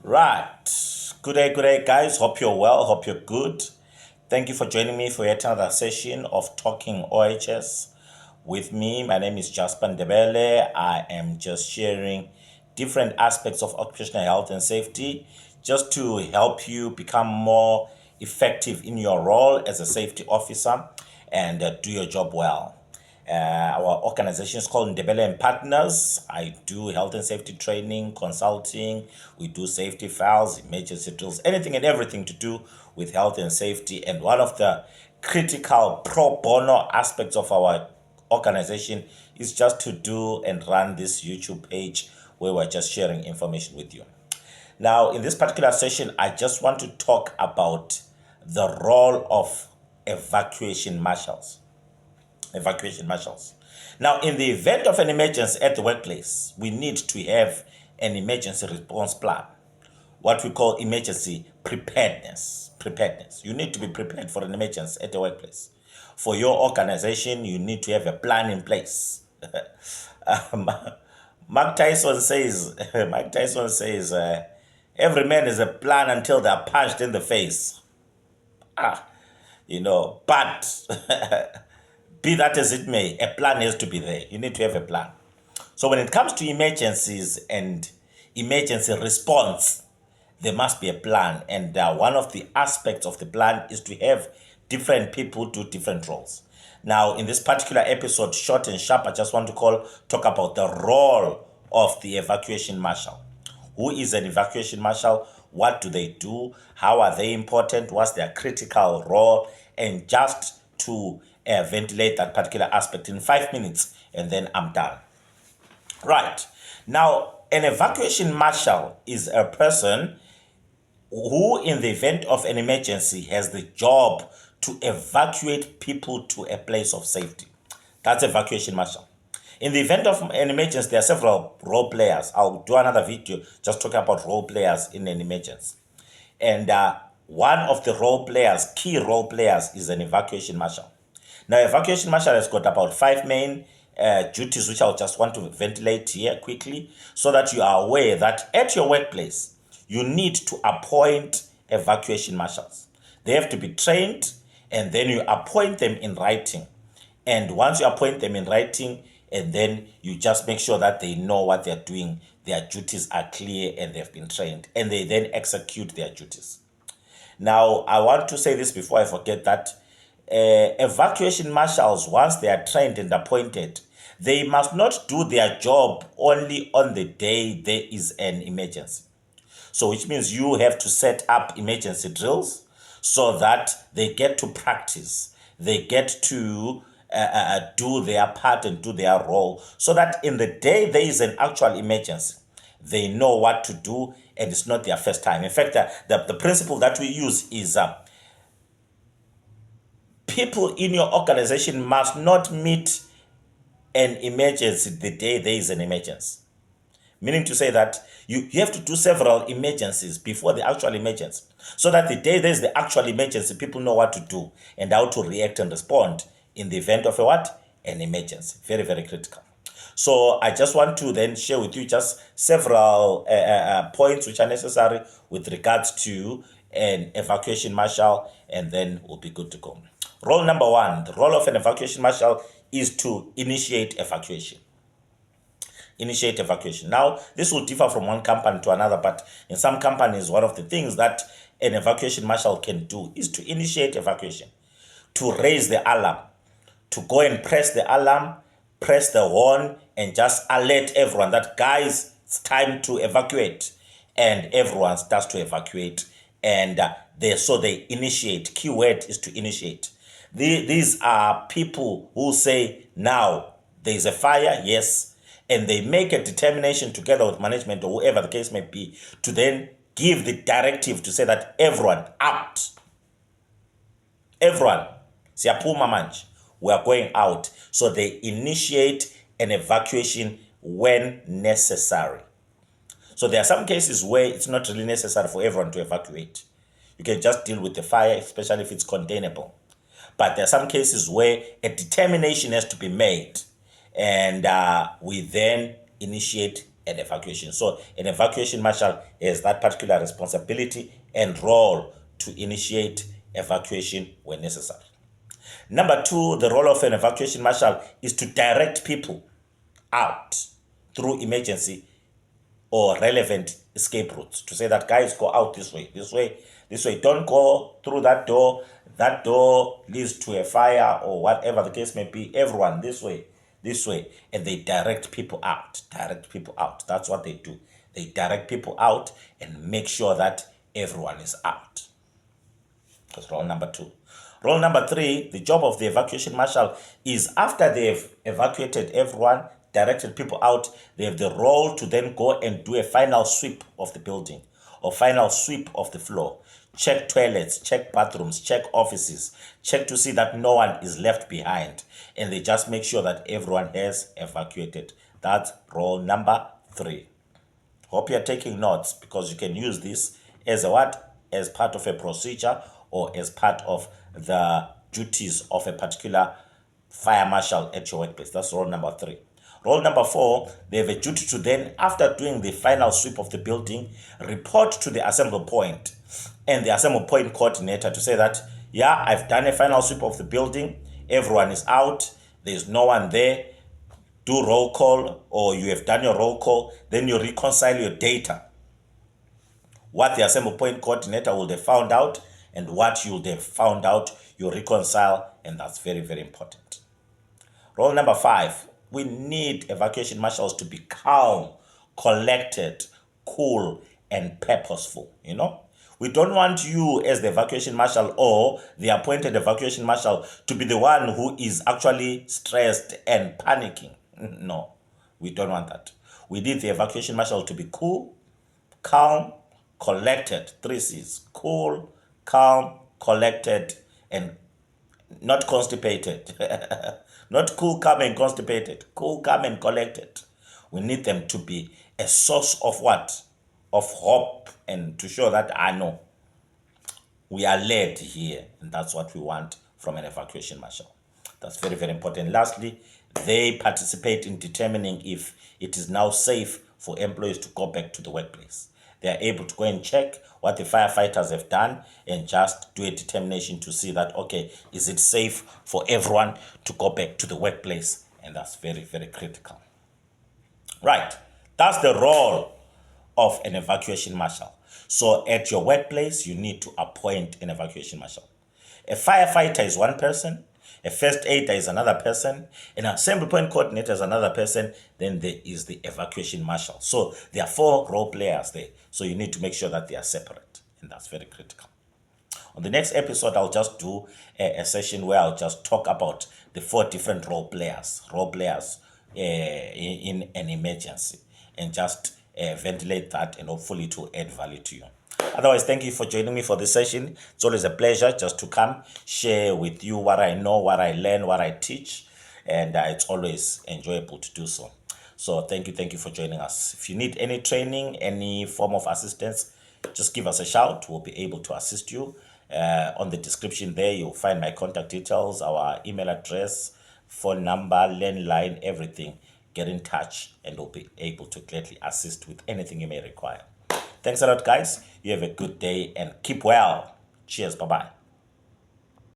Right. Good day, guys. Hope you're well. Hope you're good. Thank you for joining me for yet another session of Talking OHS with me. My name is Jasper Ndebele. I am just sharing different aspects of occupational health and safety just to help you become more effective in your role as a safety officer and do your job well. Our organization is called Ndebele and Partners. I do health and safety training, consulting. We do safety files, emergency drills, anything and everything to do with health and safety. And one of the critical pro bono aspects of our organization is just to do and run this YouTube page where we're just sharing information with you. Now, in this particular session, I just want to talk about the role of evacuation marshals. Now, in the event of an emergency at the workplace, we need to have an emergency response plan, what we call emergency preparedness. You need to be prepared for an emergency at the workplace. For your organization, you need to have a plan in place. Mike Tyson says, every man is a plan until they're punched in the face. But be that as it may, a plan has to be there. You need to have a plan. So when it comes to emergencies and emergency response, there must be a plan. And one of the aspects of the plan is to have different people do different roles. Now, in this particular episode, short and sharp, I just want to talk about the role of the evacuation marshal. Who is an evacuation marshal? What do they do? How are they important? What's their critical role? And just to ventilate that particular aspect in 5 minutes, and then I'm done. Right. Now, an evacuation marshal is a person who, in the event of an emergency, has the job to evacuate people to a place of safety. That's evacuation marshal. In the event of an emergency, there are several role players. I'll do another video just talking about role players in an emergency. And one of the key role players, is an evacuation marshal. Now, evacuation marshal has got about 5 main duties, which I'll just want to ventilate here quickly, so that you are aware that at your workplace, you need to appoint evacuation marshals. They have to be trained, and then you appoint them in writing. And once you appoint them in writing, and then you just make sure that they know what they're doing, their duties are clear, and they've been trained, and they then execute their duties. Now, I want to say this before I forget that evacuation marshals, once they are trained and appointed, they must not do their job only on the day there is an emergency. So which means you have to set up emergency drills so that they get to practice, they get to do their part and do their role, so that in the day there is an actual emergency, they know what to do, and it's not their first time. In fact, the principle that we use is people in your organization must not meet an emergency the day there is an emergency. Meaning to say that you have to do several emergencies before the actual emergency, so that the day there is the actual emergency, people know what to do and how to react and respond in the event of an emergency. Very, very critical. So I just want to then share with you just several points which are necessary with regards to an evacuation marshal, and then we'll be good to go. Role number 1, the role of an evacuation marshal is to initiate evacuation. Now, this will differ from one company to another, but in some companies, one of the things that an evacuation marshal can do is to initiate evacuation, to raise the alarm, to go and press the alarm, press the horn, and just alert everyone that, guys, it's time to evacuate. And everyone starts to evacuate, and they initiate. Key word is to initiate. These are people who say, now there is a fire, yes, and they make a determination together with management or whoever the case may be to then give the directive to say that everyone out. Everyone, siyapuma manje, we are going out. So they initiate an evacuation when necessary. So there are some cases where it's not really necessary for everyone to evacuate. You can just deal with the fire, especially if it's containable. But there are some cases where a determination has to be made, and we then initiate an evacuation. So an evacuation marshal has that particular responsibility and role to initiate evacuation when necessary. Number two, the role of an evacuation marshal is to direct people out through emergency or relevant escape routes. To say that, guys, go out this way, this way, this way. Don't go through that door. That door leads to a fire or whatever the case may be. Everyone, this way, this way. And they direct people out. Direct people out. That's what they do. They direct people out and make sure that everyone is out. That's role number two. Role number three, the job of the evacuation marshal is after they've evacuated everyone, directed people out, they have the role to then go and do a final sweep of the building or final sweep of the floor. Check toilets, check bathrooms, check offices, check to see that no one is left behind. And they just make sure that everyone has evacuated. That's role number three. Hope you're taking notes, because you can use this as a what? As part of a procedure or as part of the duties of a particular fire marshal at your workplace. That's role number three. Role number four, they have a duty to then, after doing the final sweep of the building, report to the assembly point and the assembly point coordinator to say that, yeah, I've done a final sweep of the building, everyone is out, there's no one there. Do roll call, or you have done your roll call, then you reconcile your data. What the assembly point coordinator would have found out and what you would have found out, you reconcile, and that's very, very important. Role number five, we need evacuation marshals to be calm, collected, cool, and purposeful. We don't want you as the evacuation marshal or the appointed evacuation marshal to be the one who is actually stressed and panicking. No, we don't want that. We need the evacuation marshal to be cool, calm, collected. 3 C's. Cool, calm, collected, and not constipated. Not cool, calm, and constipated. Cool, calm, and collected. We need them to be a source of what? Of hope, and to show that I know we are led here, and that's what we want from an evacuation marshal. That's very, very important. Lastly, they participate in determining if it is now safe for employees to go back to the workplace. They are able to go and check what the firefighters have done and just do a determination to see that, okay, is it safe for everyone to go back to the workplace? And that's very, very critical. Right. That's the role of an evacuation marshal. So at your workplace, you need to appoint an evacuation marshal. A firefighter is one person, a first aider is another person, an assembly point coordinator is another person, then there is the evacuation marshal. So there are 4 role players there. So you need to make sure that they are separate, and that's very critical. On the next episode, I'll just do a session where I'll just talk about the 4 different role players in an emergency, and just ventilate that, and hopefully to add value to you. Otherwise, thank you for joining me for this session. It's always a pleasure just to come share with you what I know, what I learn, what I teach, and it's always enjoyable to do so. So thank you for joining us. If you need any training, any form of assistance, just give us a shout. We'll be able to assist you. On the description there, you'll find my contact details, our email address, phone number, landline, everything. Get in touch, and we'll be able to gladly assist with anything you may require. Thanks a lot, guys. You have a good day and keep well. Cheers. Bye-bye.